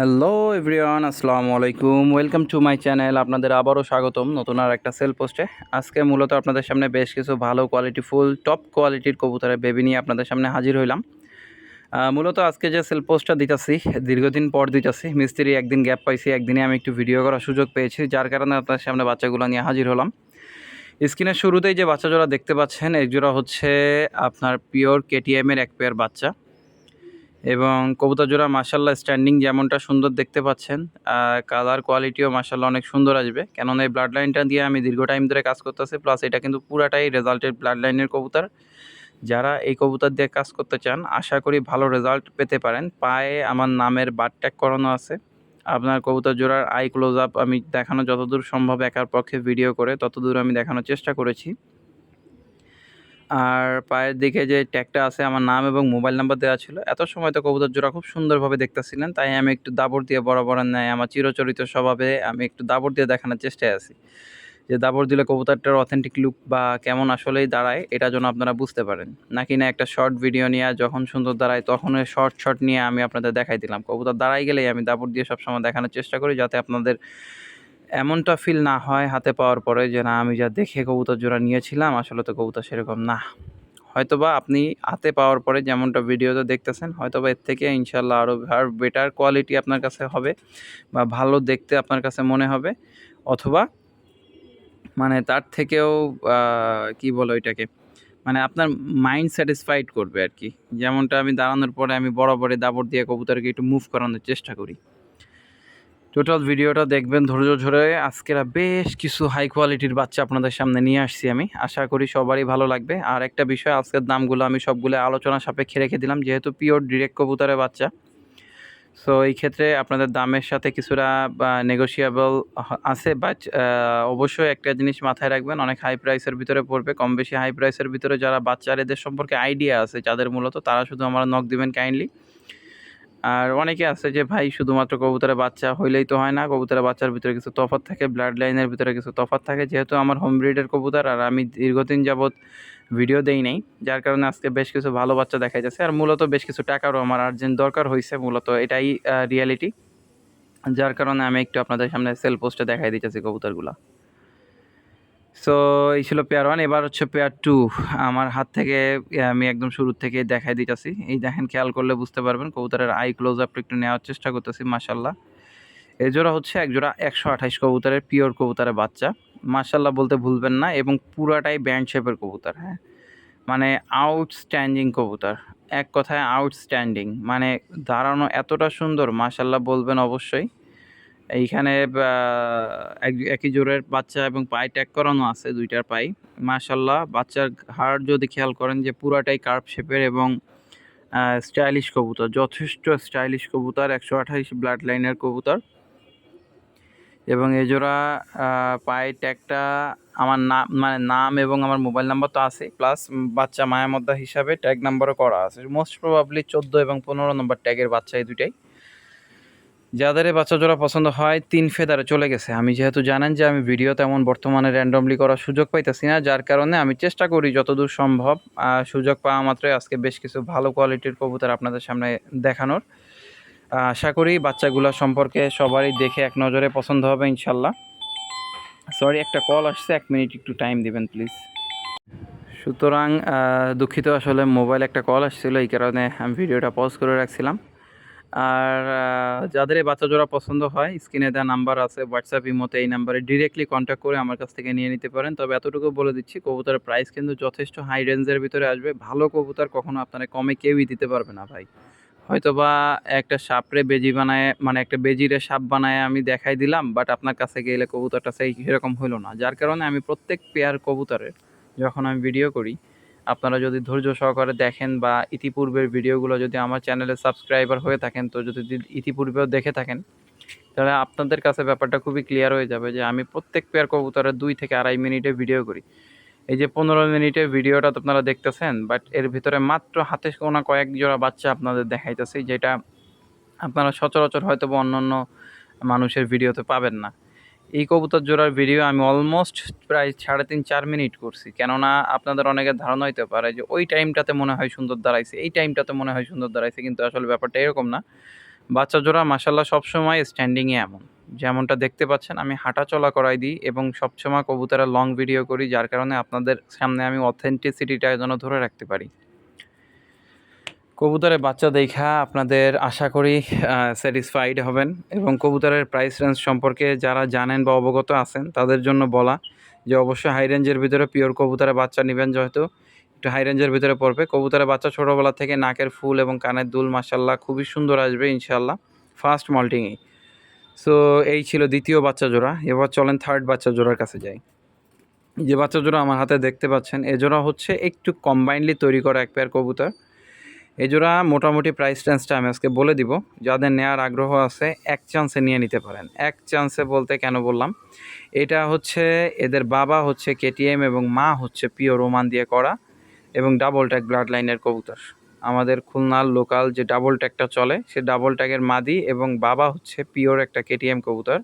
Hello everyone, আসসালামু আলাইকুম। Welcome to my channel. আপনাদের আবারও স্বাগতম নতুন আর একটা সেল পোস্টে। আজকে মূলত আপনাদের সামনে বেশ কিছু ভালো কোয়ালিটিফুল টপ কোয়ালিটির কবুতরের বেবি নিয়ে আপনাদের সামনে হাজির হইলাম। মূলত আজকে যে সেল পোস্টটা দিতেছি, দীর্ঘদিন পর দিতেছি। মিস্ত্রি একদিন গ্যাপ পাইছি, একদিনে আমি একটু ভিডিও করার সুযোগ পেয়েছি, যার কারণে আপনাদের সামনে বাচ্চাগুলো নিয়ে হাজির হলাম। স্ক্রিনের শুরুতেই যে বাচ্চা জোড়া দেখতে পাচ্ছেন, এক জোড়া হচ্ছে আপনার পিওর কেটিএমের এক পেয়ার বাচ্চা, এবং কবুতর জোড়া মাশাআল্লাহ স্ট্যান্ডিং যেমনটা সুন্দর দেখতে পাচ্ছেন, কালার কোয়ালিটিও মাশাআল্লাহ অনেক সুন্দর আসবে। কেননা এই ব্লাড লাইনটা দিয়ে আমি দীর্ঘ টাইম ধরে কাজ করতেছি, প্লাস এটা কিন্তু পুরাটাই রেজাল্টেড ব্লাড লাইনের কবুতর। যারা এই কবুতর দিয়ে কাজ করতে চান, আশা করি ভালো রেজাল্ট পেতে পারেন। পায়ে আমার নামের বাদ ট্যাগ করানো আছে। আপনার কবুতর জোড়ার আই ক্লোজ আপ আমি দেখানো যতদূর সম্ভব একার পক্ষে ভিডিও করে ততদূর আমি দেখানোর চেষ্টা করেছি। আর পায়ের দিকে যে ট্যাগটা আছে, আমার নাম এবং মোবাইল নাম্বার দেওয়া ছিল। এত সময় তো কবুতর জোড়া খুব সুন্দরভাবে দেখতেছিলেন, তাই আমি একটু দাবড় দিয়ে বরাবরের ন্যায় আমার চিরচরিত স্বভাবে আমি একটু দাবড় দিয়ে দেখানোর চেষ্টায় আছি, যে দাবড় দিলে কবুতরটার অথেন্টিক লুক বা কেমন আসলেই দাঁড়ায় এটা যেন আপনারা বুঝতে পারেন। নাকি না একটা শর্ট ভিডিও নিয়ে যখন সুন্দর দাঁড়ায় তখন ওই শর্ট নিয়ে আমি আপনাদের দেখাই দিলাম। কবুতর দাঁড়াই গেলেই আমি দাবড় দিয়ে সবসময় দেখানোর চেষ্টা করি, যাতে আপনাদের এমনটা ফিল না হয় হাতে পাওয়ার পরে যে না, আমি যা দেখে কবুতর জোড়া নিয়েছিলাম আসলে তো কবুতর সেরকম না। হয়তোবা আপনি হাতে পাওয়ার পরে যেমনটা ভিডিওতে দেখতেছেন, হয়তোবা এর থেকে ইনশাল্লাহ আরও বেটার কোয়ালিটি আপনার কাছে হবে বা ভালো দেখতে আপনার কাছে মনে হবে, অথবা মানে তার থেকেও কি বলো এটাকে, মানে আপনার মাইন্ড স্যাটিসফাইড করবে আর কি। যেমনটা আমি দাঁড়ানোর পরে আমি বরাবরে দাবড় দিয়ে কবুতরকে একটু মুভ করানোর চেষ্টা করি। টোটাল ভিডিওটা দেখবেন ধৈর্য ধরে। আজকের বেশ কিছু হাই কোয়ালিটির বাচ্চা আপনাদের সামনে নিয়ে আসছি আমি, আশা করি সবারই ভালো লাগবে। আর একটা বিষয়, আজকের দামগুলো আমি সবগুলো আলোচনা সাপেক্ষে রেখে দিলাম, যেহেতু পিওর ডিরেক্ট কবুতরের বাচ্চা। সো এই ক্ষেত্রে আপনাদের দামের সাথে কিছুটা নেগোশিয়েবল আছে, বাট অবশ্যই একটা জিনিস মাথায় রাখবেন, অনেক হাই প্রাইসের ভিতরে পড়বে। কম বেশি হাই প্রাইসের ভিতরে যারা বাচ্চার এদের সম্পর্কে আইডিয়া আছে যাদের, মূলত তারা শুধু আমার নক দিবেন কাইন্ডলি। আর অনেকে আছে যে ভাই শুধুমাত্র কবুতরের বাচ্চা হইলেই তো হয় না, কবুতরের বাচ্চার ভিতরে কিছু তফাৎ থাকে, ব্লাড লাইনের ভিতরে কিছু তফাৎ থাকে। যেহেতু আমার হোম ব্রিডের কবুতর আর আমি দীর্ঘদিন যাবৎ ভিডিও দেই নাই, যার কারণে আজকে বেশ কিছু ভালো বাচ্চা দেখা যাচ্ছে। আর মূলত বেশ কিছু টাকারও আমার আর্জেন্ট দরকার হয়েছে, মূলত এটাই রিয়ালিটি। যার কারণে আমি একটু আপনাদের সামনে সেল পোস্টে দেখাই দিতেছি কবুতরগুলা। সো এই ছিল পেয়ার ওয়ান। এবার হচ্ছে পেয়ার টু। আমার হাত থেকে আমি একদম শুরুর থেকে দেখাই দিতেছি। এই দেখেন, খেয়াল করলে বুঝতে পারবেন কবুতরের আই ক্লোজ আপ একটু নেওয়ার চেষ্টা করতেছি। মাশাল্লাহ, এই জোড়া হচ্ছে এক জোড়া 128 কবুতরের পিওর কবুতরের বাচ্চা। মাশাল্লাহ বলতে ভুলবেন না, এবং পুরাটাই ব্যান্ড শেপের কবুতর। হ্যাঁ, মানে আউটস্ট্যান্ডিং কবুতর, এক কথায় আউটস্ট্যান্ডিং। মানে দাঁড়ানো এতটা সুন্দর, মাশাল্লাহ বলবেন অবশ্যই। এইখানে একই জোড়ের বাচ্চা এবং পায়ে ট্যাগ করানো আছে, দুইটার পাই। মাশাল্লাহ, বাচ্চার হাড় যদি খেয়াল করেন যে পুরাটাই কার্ভ শেপের এবং স্টাইলিশ কবুতর, যথেষ্ট স্টাইলিশ কবুতর, 128 ব্লাড লাইনের কবুতর। এবং এই জোড়া পায়ে ট্যাগটা আমার নাম, মানে নাম এবং আমার মোবাইল নাম্বার তো আছে, প্লাস বাচ্চা মায়ামদ্দা হিসাবে ট্যাগ নাম্বারও করা আছে। মোস্ট প্রবাবলি 14 এবং 15 নম্বর ট্যাগের বাচ্চা এই দুইটাই। যাদের এই বাচ্চা জোড়া পছন্দ হয়, 3 ফেদারে চলে গেছে। আমি যেহেতু জানেন যে আমি ভিডিও তেমন বর্তমানে র্যান্ডমলি করার সুযোগ পাইতেছি না, যার কারণে আমি চেষ্টা করি যতদূর সম্ভব সুযোগ পাওয়া মাত্রই আজকে বেশ কিছু ভালো কোয়ালিটির কবুতর আপনাদের সামনে দেখানোর। আশা করি বাচ্চাগুলো সম্পর্কে সবারই দেখে এক নজরে পছন্দ হবে ইনশাল্লাহ। সরি, একটা কল আসছে, 1 মিনিট একটু টাইম দিবেন প্লিজ। সুতরাং দুঃখিত, আসলে মোবাইল একটা কল আসছিল, এই কারণে আমি ভিডিওটা পজ করে রাখছিলাম। আর যাদের এই বাচ্চা জোড়া পছন্দ হয়, স্ক্রিনে দেওয়া নাম্বার আছে, হোয়াটসঅ্যাপ ইমোতে, এই নাম্বারে ডিরেক্টলি কন্ট্যাক্ট করে আমার কাছ থেকে নিয়ে নিতে পারেন। তবে এতটুকু বলে দিচ্ছি, কবুতরের প্রাইস কিন্তু যথেষ্ট হাই রেঞ্জের ভিতরে আসবে। ভালো কবুতর কখনো আপনারা কমে কেউই দিতে পারবে না ভাই। হয়তোবা একটা সাপরে বেজি বানায়, মানে একটা বেজিরে সাপ বানায় আমি দেখাই দিলাম, বাট আপনার কাছে গেলে কবুতরটা সেই সেরকম হলো না। যার কারণে আমি প্রত্যেক পেয়ার কবুতরের যখন আমি ভিডিও করি, আপনারা যদি ধৈর্য সহকারে দেখেন বা ইতিপূর্বের ভিডিওগুলো যদি আমার চ্যানেলে সাবস্ক্রাইবার হয়ে থাকেন, তো যদি ইতিপূর্বেও দেখে থাকেন, তাহলে আপনাদের কাছে ব্যাপারটা খুবই ক্লিয়ার হয়ে যাবে যে আমি প্রত্যেক পেয়ার কবুতরের 2 থেকে 2.5 মিনিটে ভিডিও করি। এই যে 15 মিনিটের ভিডিওটা তো আপনারা দেখতেছেন, বাট এর ভিতরে মাত্র হাতে গোনা কয়েক জোড়া বাচ্চা আপনাদের দেখাইতেছি, যেটা আপনারা সচরাচর হয়তো বা অন্যান্য মানুষের ভিডিওতে পাবেন না। এই কবুতর জোড়ার ভিডিও আমি অলমোস্ট প্রায় 3.5-4 মিনিট করছি। কেননা আপনাদের অনেকের ধারণা হইতে পারে যে ওই টাইমটাতে মনে হয় সুন্দর দাঁড়াইছে, এই টাইমটাতে মনে হয় সুন্দর দাঁড়াইছে, কিন্তু আসলে ব্যাপারটা এরকম না। বাচ্চা জোড়া মাশাআল্লাহ সবসময় স্ট্যান্ডিংয়ে এমন। যেমনটা দেখতে পাচ্ছেন আমি হাঁটাচলা করাই দিই এবং সবসময় কবুতরের লং ভিডিও করি, যার কারণে আপনাদের সামনে আমি অথেন্টিসিটিটা যেন ধরে রাখতে পারি। কবুতরের বাচ্চা দেইখা আপনাদের আশা করি স্যাটিসফাইড হবেন এবং কবুতরের প্রাইস রেঞ্জ সম্পর্কে যারা জানেন বা অবগত আছেন তাদের জন্য বলা যে অবশ্যই হাই রেঞ্জের ভিতরে পিওর কবুতরের বাচ্চা নেবেন, যেহেতু একটু হাই রেঞ্জের ভিতরে পড়বে। কবুতরের বাচ্চা ছোটোবেলা থেকে নাকের ফুল এবং কানের দুল মাশাআল্লাহ খুবই সুন্দর আসবে ইনশাআল্লাহ, ফার্স্ট মল্টিংয়েই। সো এই ছিল দ্বিতীয় বাচ্চা জোড়া। এবার চলেন থার্ড বাচ্চা জোড়ার কাছে যাই। যে বাচ্চা জোড়া আমার হাতে দেখতে পাচ্ছেন এ জোড়া হচ্ছে একটু কম্বাইন্ডলি তৈরি করা এক পেয়ার কবুতর। এ জোড়া মোটামুটি প্রাইস রেঞ্জটা আমি আজকে বলে দিব, যাদের নেওয়ার আগ্রহ আছে এক চান্সে নিয়ে নিতে পারেন। এক চান্সে বলতে কেন বললাম, এটা হচ্ছে এদের বাবা হচ্ছে কেটিএম এবং মা হচ্ছে পিওর ওমান দিয়ে করা এবং ডাবল ট্যাগ ব্লাড লাইনের কবুতর। আমাদের খুলনার লোকাল যে ডাবল ট্যাগটা চলে সে ডাবল ট্যাগের মাদি এবং বাবা হচ্ছে পিওর একটা কেটিএম কবুতর,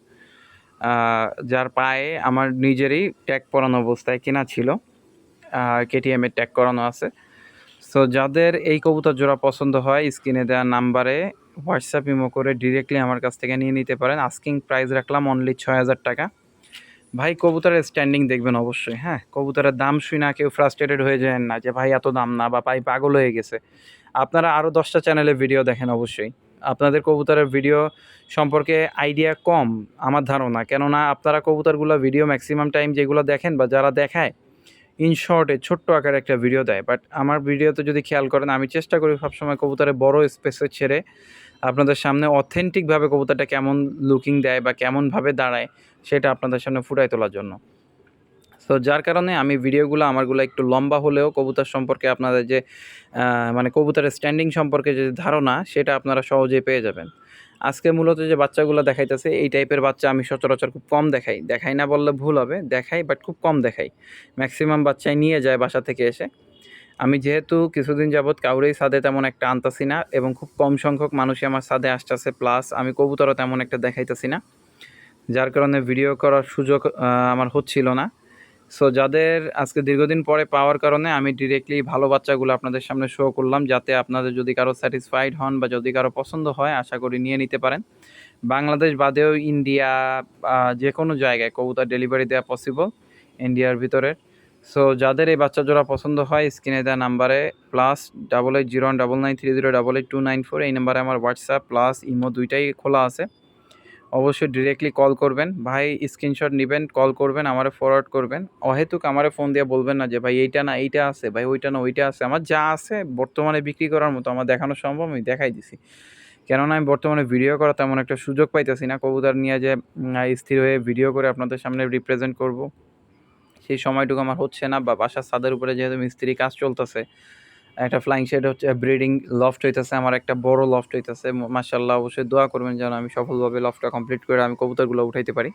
যার পায়ে আমার নিজেরই ট্যাগ পরানো অবস্থায় কেনা ছিল, কেটিএমের ট্যাগ করানো আছে। সো যাদের এই কবুতর জোড়া পছন্দ হয় স্ক্রিনে দেওয়া নাম্বারে হোয়াটসঅ্যাপ ইমো করে ডিরেক্টলি আমার কাছ থেকে নিয়ে নিতে পারেন। আস্কিং প্রাইস রাখলাম অনলি ৬,০০০ টাকা। ভাই কবুতরের স্ট্যান্ডিং দেখবেন অবশ্যই, হ্যাঁ কবুতরের দাম শুই না কেউ ফ্রাস্ট্রেটেড হয়ে যায় না যে ভাই এত দাম না বা ভাই পাগল হয়ে গেছে। আপনারা আরও 10টা চ্যানেলে ভিডিও দেখেন, অবশ্যই আপনাদের কবুতরের ভিডিও সম্পর্কে আইডিয়া কম আমার ধারণা, কেননা আপনারা কবুতরগুলো ভিডিও ম্যাক্সিমাম টাইম যেগুলো দেখেন বা যারা দেখায় ইন শর্টে ছোট্ট আকারে একটা ভিডিও দেয়, বাট আমার ভিডিওতে যদি খেয়াল করেন আমি চেষ্টা করি সবসময় কবুতরের বড় স্পেসে ছেড়ে আপনাদের সামনে অথেন্টিকভাবে কবুতরটা কেমন লুকিং দেয় বা কেমনভাবে দাঁড়ায় সেটা আপনাদের সামনে ফুটাই তোলার জন্য। তো যার কারণে আমি ভিডিওগুলো আমারগুলো একটু লম্বা হলেও কবুতর সম্পর্কে আপনাদের যে মানে কবুতরের স্ট্যান্ডিং সম্পর্কে যে ধারণা সেটা আপনারা সহজেই পেয়ে যাবেন। আজকে মূলত যে বাচ্চাগুলো দেখাইতেছে এই টাইপের বাচ্চা আমি সচরাচর খুব কম দেখাই না বললে ভুল হবে, দেখাই বাট খুব কম দেখাই। ম্যাক্সিমাম বাচ্চাই নিয়ে যায় বাসা থেকে এসে। আমি যেহেতু কিছুদিন যাবৎ কাউরেই ছাদে তেমন একটা আনতাছি না এবং খুব কম সংখ্যক মানুষই আমার ছাদে আসতেছে, প্লাস আমি কবুতরও তেমন একটা দেখাইতেছি না, যার কারণে ভিডিও করার সুযোগ আমার হচ্ছিল না। সো যাদের আজকে দীর্ঘদিন পরে পাওয়ার কারণে আমি ডিরেক্টলি ভালো বাচ্চাগুলো আপনাদের সামনে শো করলাম, যাতে আপনাদের যদি কারো স্যাটিসফাইড হন বা যদি কারো পছন্দ হয় আশা করি নিয়ে নিতে পারেন। বাংলাদেশ বাদেও ইন্ডিয়া যে কোনো জায়গায় কবুতর ডেলিভারি দেওয়া পসিবল ইন্ডিয়ার ভিতরে। সো যাদের এই বাচ্চা জোড়া পছন্দ হয় স্ক্রিনে দেওয়া নাম্বারে +88019930882994 এই নাম্বারে আমার হোয়াটসঅ্যাপ প্লাস ইমো দুইটাই খোলা আছে। অবশ্যই ডিরেক্টলি কল করবেন ভাই, স্ক্রিনশট নেবেন, কল করবেন, আমারে ফরওয়ার্ড করবেন। অহেতুক আমারে ফোন দিয়ে বলবেন না যে ভাই এইটা না এইটা আছে, ভাই ওইটা না ওইটা আছে। আমার যা আছে বর্তমানে বিক্রি করার মতো আমার দেখানো সম্ভব আমি দেখাই দিছি। কেননা আমি বর্তমানে ভিডিও করা তেমন একটা সুযোগ পাইতেছি না, কবুতর নিয়ে যে স্থির হয়ে ভিডিও করে আপনাদের সামনে রিপ্রেজেন্ট করব সেই সময়টুকু আমার হচ্ছে না, বা বাসার ছাদের উপরে যেহেতু মিস্ত্রি কাজ চলতেছে, একটা ফ্লাইং শেড হচ্ছে, ব্রিডিং লফট হইতেছে, আমার একটা বড় লফট হইতেছে মাশাআল্লাহ। অবশ্যই দোয়া করবেন যেন আমি সফলভাবে লফটটা কমপ্লিট করে আমি কবুতরগুলো উঠাইতে পারি।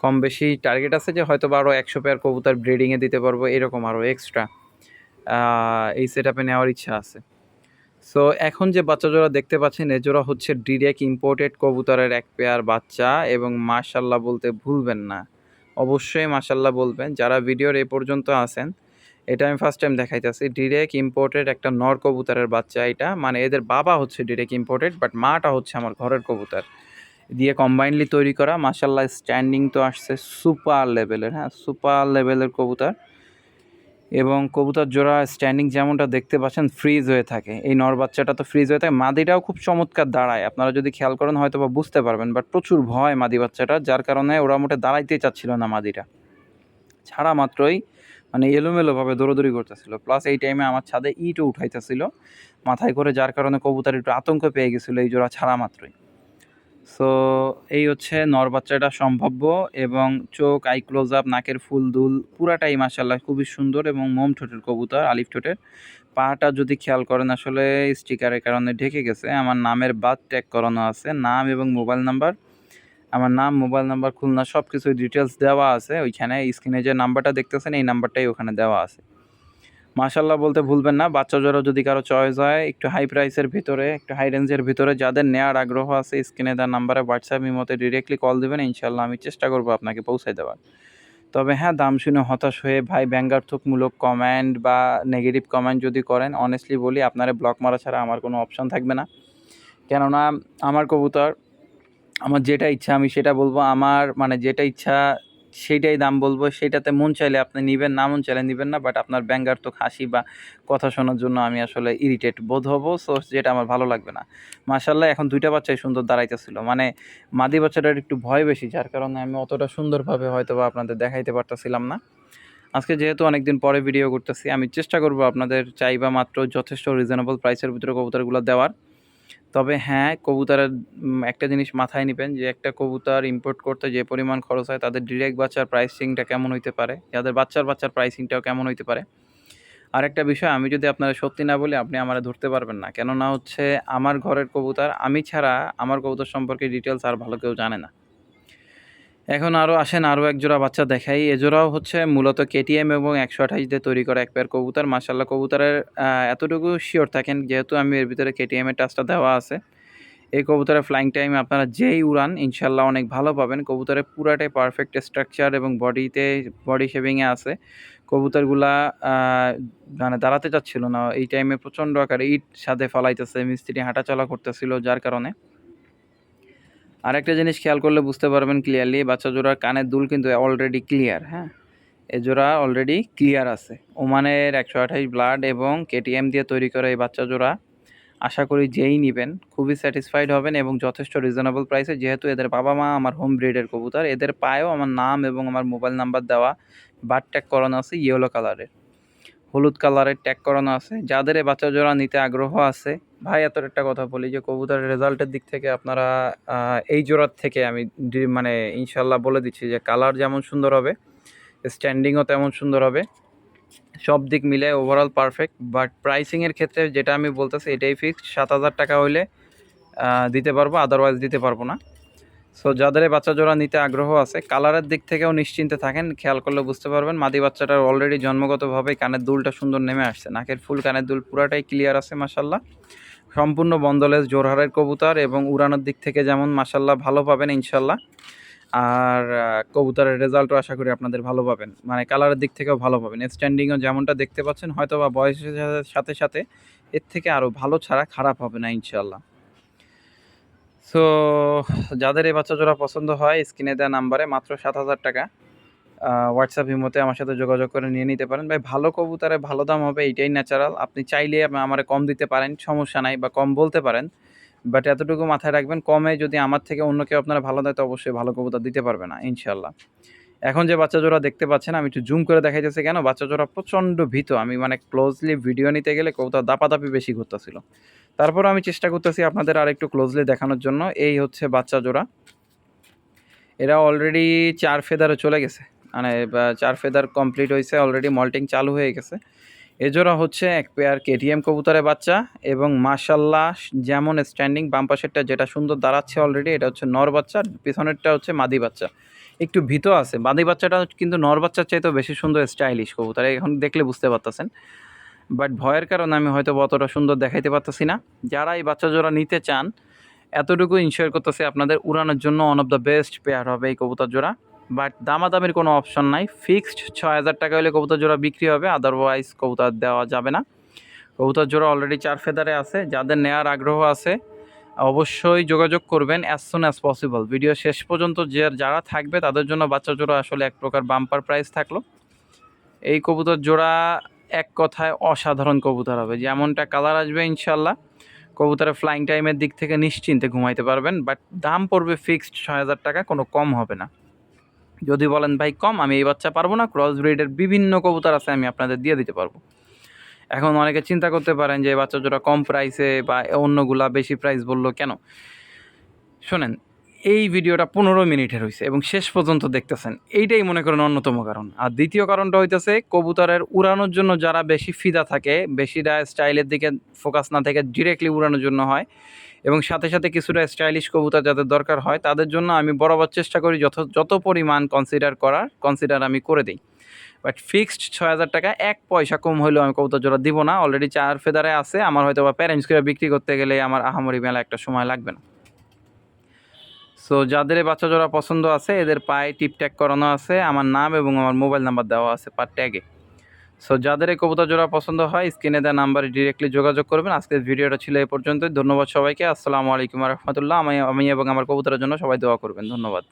কম বেশি টার্গেট আছে যে হয়তো বা আরও 100 পেয়ার কবুতর ব্রিডিংয়ে দিতে পারবো, এরকম আরও এক্সট্রা এই সেট আপে নেওয়ার ইচ্ছা আছে। সো এখন যে বাচ্চা জোড়া দেখতে পাচ্ছেন এ জোড়া হচ্ছে ডিরেক্ট ইম্পোর্টেড কবুতরের এক পেয়ার বাচ্চা এবং মাশাআল্লাহ বলতে ভুলবেন না, অবশ্যই মাশাআল্লাহ বলবেন যারা ভিডিওর এ পর্যন্ত আছেন। এটা আমি ফার্স্ট টাইম দেখাইতেছি, ডিরেক্ট ইম্পোর্টেড একটা নর কবুতরের বাচ্চা এটা, মানে এদের বাবা হচ্ছে ডিরেক্ট ইম্পোর্টেড বাট মাটা হচ্ছে আমার ঘরের কবুতর দিয়ে কম্বাইনলি তৈরি করা। মাশাআল্লাহ স্ট্যান্ডিং তো আসছে সুপার লেভেলের, হ্যাঁ সুপার লেভেলের কবুতর এবং কবুতর জোড়া স্ট্যান্ডিং যেমনটা দেখতে পাচ্ছেন ফ্রিজ হয়ে থাকে। এই নর বাচ্চাটা তো ফ্রিজ হয়ে থাকে, মাদিটাও খুব চমৎকার দাঁড়ায়, আপনারা যদি খেয়াল করেন হয়তো বা বুঝতে পারবেন, বাট প্রচুর ভয় মাদি বাচ্চাটা, যার কারণে ওরা মোটে দাঁড়াইতেই চাচ্ছিল না মাদিটা, ছাড়া মাত্রই মানে এলোমেলোভাবে দৌড়দৌড়ি করতেছিল, প্লাস এই টাইমে আমার ছাদে ইটও উঠাইতেছিল মাথায় করে, যার কারণে কবুতর একটু আতঙ্ক পেয়ে গেছিলো এই জোড়া ছাড়া মাত্রই। সো এই হচ্ছে নর বাচ্চাটা সম্ভাব্য এবং চোখ, আই ক্লোজ আপ, নাকের ফুল দুল পুরাটাই মাশাআল্লাহ খুবই সুন্দর এবং মোম ঠোঁটের কবুতর, আলিফ ঠোঁটের। পাটা যদি খেয়াল করেন আসলে স্টিকারের কারণে ঢেকে গেছে, আমার নামের বাদ ট্যাগ করানো আছে, নাম এবং মোবাইল নাম্বার, আমার নাম মোবাইল নাম্বার খুলনা সব কিছু ডিটেলস দেওয়া আছে ওইখানে, স্ক্রিনে যে নাম্বারটা দেখতেছেন এই নাম্বারটাই ওখানে দেওয়া আছে। মাশাআল্লাহ বলতে ভুলবেন না, বাচ্চা জোড়া যদি কারো চয়েস হয় একটু হাই প্রাইসের ভিতরে, একটু হাই রেঞ্জের ভিতরে যাদের নেওয়ার আগ্রহ আছে স্ক্রিনে দেওয়ার নাম্বারে হোয়াটসঅ্যাপ ইমোতে ডিরেক্টলি কল দেবেন, ইনশাআল্লাহ আমি চেষ্টা করবো আপনাকে পৌঁছে দেওয়ার। তবে হ্যাঁ, দাম শুনে হতাশ হয়ে ভাই ব্যঙ্গাত্মকমূলক কমেন্ট বা নেগেটিভ কমেন্ট যদি করেন, অনেস্টলি বলি আপনারা ব্লক মারা ছাড়া আমার কোনো অপশন থাকবে না, কেননা আমার কবুতর, আমার যেটা ইচ্ছা আমি সেটা বলবো, আমার মানে যেটা ইচ্ছা সেইটাই দাম বলবো, সেটাতে মন চাইলে আপনি নিবেন, না মন চাইলে নিবেন না। বাট আপনার ব্যঙ্গাত্মক হাসি বা কথা শোনার জন্য আমি আসলে ইরিটেট বোধ হব, সো যেটা আমার ভালো লাগবে না। মাশাআল্লাহ এখন 2টা বাচ্চাই সুন্দর দাঁড়াইতেছিল, মানে মাদি বাচ্চাটার একটু ভয় বেশি, যার কারণে আমি অতটা সুন্দরভাবে হয়তো বা আপনাদের দেখাইতে পারতেছিলাম না। আজকে যেহেতু অনেকদিন পরে ভিডিও করতেছি, আমি চেষ্টা করব আপনাদের চাইবা মাত্র যথেষ্ট রিজনেবল প্রাইসের ভিতরে কবুতরগুলো দেওয়ার। তবে হ্যাঁ, কবুতরের একটা জিনিস মাথায় নিবেন যে একটা কবুতর ইম্পোর্ট করতে যে পরিমাণ খরচ হয়, তাদের ডিরেক্ট বাচ্চার প্রাইসিংটা কেমন হইতে পারে, যাদের বাচ্চার প্রাইসিংটাও কেমন হইতে পারে। আরেকটা বিষয়, আমি যদি আপনারা সত্যি না বলি আপনি আমারে ধরতে পারবেন না। কেননা হচ্ছে আমার ঘরের কবুতর, আমি ছাড়া আমার কবুতর সম্পর্কে ডিটেইলস আর ভালো কেউ জানে না। এখন আসেন আরও এক জোড়া বাচ্চা দেখাই। এ জোড়াও হচ্ছে মূলত কেটিএম এবং 128 দিয়ে তৈরি করা এক পেয়ার কবুতর। মাশাআল্লাহ কবুতরের এতটুকু শিওর থাকেন, যেহেতু আমি এর ভিতরে কেটিএম এর টাচটা দেওয়া আছে, এই কবুতরের ফ্লাইং টাইমে আপনারা যেই উড়ান ইনশাআল্লাহ অনেক ভালো পাবেন। কবুতরের পুরাটাই পারফেক্ট স্ট্রাকচার এবং বডি শেপিংয়ে আছে। কবুতরগুলা আ মানে দাঁড়াতে চাচ্ছিল না। এই টাইমে প্রচণ্ড আকারে ইট ছাদে ফালাইতেছে, মিস্ত্রি হাঁটাচলা করতেছিল, যার কারণে। আরেকটা জিনিস খেয়াল করলে বুঝতে পারবেন ক্লিয়ারলি, বাচ্চা জোড়ার কানের দুল কিন্তু অলরেডি ক্লিয়ার, হ্যাঁ? এ জোড়া অলরেডি ক্লিয়ার আছে। ওমানের 128 ব্লাড এবং কেটিএম দিয়ে তৈরি করা এই বাচ্চা জোড়া আশা করি যেই নিবেন খুবই স্যাটিসফাইড হবেন এবং যথেষ্ট রিজনেবল প্রাইসে। যেহেতু এদের বাবা-মা আমার হোম ব্রিডের কবুতর, এদের পায়েও আমার নাম এবং আমার মোবাইল নাম্বার দেওয়া, বার্থ ট্যাগ করানো আছে ইয়েলো কালারের। হলুদ কালারের ট্যাগ করানো আছে। যাদের এই বাচ্চা জোড়া নিতে আগ্রহ আছে, ভাই এত একটা কথা বলি যে কবুতরের রেজাল্টের দিক থেকে আপনারা এই জোড়ার থেকে আমি মানে ইনশাল্লাহ বলে দিচ্ছি যে কালার যেমন সুন্দর হবে, স্ট্যান্ডিংও তেমন সুন্দর হবে, সব দিক মিলে ওভারঅল পারফেক্ট। বাট প্রাইসিংয়ের ক্ষেত্রে যেটা আমি বলতেছি এটাই ফিক্সড, 7,000 টাকা হইলে দিতে পারবো, আদারওয়াইজ দিতে পারবো না। সো যাদের এই বাচ্চা জোড়া নিতে আগ্রহ আছে, কালারের দিক থেকেও নিশ্চিন্তে থাকেন, খেয়াল করলে বুঝতে পারবেন মাদি বাচ্চাটার অলরেডি জন্মগতভাবে কানের দুলটা সুন্দর নেমে আসছে, নাকের ফুল কানের দুল পুরাটাই ক্লিয়ার আছে মাশাল্লাহ। সম্পূর্ণ বন্দলেস জোরহারের কবুতর এবং উড়ানোর দিক থেকে যেমন মাশাল্লাহ ভালো পাবেন ইনশাল্লাহ, আর কবুতরের রেজাল্টও আশা করি আপনাদের ভালো পাবেন, মানে কালারের দিক থেকেও ভালো পাবেন। স্ট্যান্ডিংও যেমনটা দেখতে পাচ্ছেন, হয়তো বা বয়সের সাথে সাথে এর থেকে আরও ভালো ছাড়া খারাপ হবে না ইনশাল্লাহ। সো যাদের এই বাচ্চা জোড়া পছন্দ হয়, স্ক্রিনে দেওয়া নাম্বারে মাত্র 7,000 টাকা হোয়াটসঅ্যাপ ইমোতে আমার সাথে যোগাযোগ করে নিয়ে নিতে পারেন। ভাই ভালো কবুতরে ভালো দাম হবে, এইটাই ন্যাচারাল। আপনি চাইলে আমারে কম দিতে পারেন, সমস্যা নাই, বা কম বলতে পারেন। বাট এতটুকু মাথায় রাখবেন, কমে যদি আমার থেকে অন্য কেউ আপনারা ভালো দেয় তো অবশ্যই ভালো কবুতর দিতে পারবে না ইনশাল্লাহ। এখন যে বাচ্চা জোড়া দেখতে পাচ্ছেন, আমি একটু জুম করে দেখাইতেছি কেন, বাচ্চা জোড়া প্রচণ্ড ভীত। আমি মানে ক্লোজলি ভিডিও নিতে গেলে কবুতর দাপাদাপি বেশি ঘুরতেছিল, তারপরও আমি চেষ্টা করতেছি আপনাদের আর একটু ক্লোজলি দেখানোর জন্য। এই হচ্ছে বাচ্চা জোড়া, এরা অলরেডি 4 ফেদারে চলে গেছে, মানে 4 ফেদার কমপ্লিট হয়েছে, অলরেডি মল্টিং চালু হয়ে গেছে। এজোড়া হচ্ছে এক পেয়ার কেটিএম কবুতরের বাচ্চা এবং মাশাল্লাহ যেমন স্ট্যান্ডিং, বাম পাশেরটা যেটা সুন্দর দাঁড়াচ্ছে অলরেডি, এটা হচ্ছে নর বাচ্চা, পিছনেরটা হচ্ছে মাদি বাচ্চা। একটু ভীত আছে, মাদি বাচ্চাটা কিন্তু নর বাচ্চার চাইতেও বেশি সুন্দর স্টাইলিশ কবুতর, এখন দেখলে বুঝতে পারতেছেন। বাট ভয়ের কারণে আমি হয়তো অতটা সুন্দর দেখাইতে পারতেছি না। যারা এই বাচ্চা জোড়া নিতে চান, এতটুকু ইনশিওর করতেছি আপনাদের উড়ানোর জন্য one of the best pair হবে এই কবুতর জোড়া। বাট দামাদামির কোনো অপশন নাই, ফিক্সড 6,000 টাকা হলে কবুতর জোড়া বিক্রি হবে, আদারওয়াইজ কবুতর দেওয়া যাবে না। কবুতর জোড়া অলরেডি 4 ফেদারে আছে, যাদের নেওয়ার আগ্রহ আছে অবশ্যই যোগাযোগ করবেন as soon as possible. Video শেষ পর্যন্ত যারা থাকবে তাদের জন্য বাচ্চা জোড়া আসলে এক প্রকার বাম্পার প্রাইস থাকলো। এই কবুতর জোড়া এক কথায় অসাধারণ কবুতর হবে, যেমনটা কালার আসবে ইনশাল্লাহ কবুতরের ফ্লাইং টাইমের দিক থেকে নিশ্চিন্তে ঘুমাইতে পারবেন। বাট দাম পড়বে ফিক্সড 6,000 টাকা, কোনো কম হবে না। যদি বলেন ভাই কম, আমি এই বাচ্চা পারবো না, ক্রস ব্রিডের বিভিন্ন কবুতর আছে আমি আপনাদের দিয়ে দিতে পারবো। এখন অনেকে চিন্তা করতে পারেন যে বাচ্চা জোড়া কম প্রাইসে বা অন্যগুলা বেশি প্রাইস বললো কেন। শোনেন, এই ভিডিওটা 15 মিনিটের হয়েছে এবং শেষ পর্যন্ত দেখতেছেন, এইটাই মনে করেন অন্যতম কারণ। আর দ্বিতীয় কারণটা হইতেছে কবুতরের উড়ানোর জন্য যারা বেশি ফিদা থাকে, বেশিটা স্টাইলের দিকে ফোকাস না থেকে ডিরেক্টলি উড়ানোর জন্য হয়, এবং সাথে সাথে কিছুটা স্টাইলিশ কবুতর যাদের দরকার হয়, তাদের জন্য আমি বরাবর চেষ্টা করি যত পরিমাণ কনসিডার আমি করে দিই। বাট ফিক্সড 6,000 টাকা, 1 পয়সা কম হইলেও আমি কবুতর জোড়া দিব না। অলরেডি 4 ফেদারে আছে, আমার হয়তো বা প্যারেন্টস করে বিক্রি করতে গেলে আমার আহামরি মেলা একটা সময় লাগবে না। সো যাদের এই বাচ্চা জোড়া পছন্দ আছে, এদের পায়ে টিপ ট্যাগ করানো আছে, আমার নাম এবং আমার মোবাইল নাম্বার দেওয়া আছে পার ট্যাগে। সো যাদের এই কবুতর জোড়া পছন্দ হয় স্ক্রিনে দেওয়া নাম্বারে ডিরেক্টলি যোগাযোগ করবেন। আজকের ভিডিওটা ছিল এ পর্যন্তই। ধন্যবাদ সবাইকে। আসসালামু আলাইকুম রহমতুল্লাহ। আমি এবং আমার কবুতরের জন্য সবাই দোয়া করবেন। ধন্যবাদ।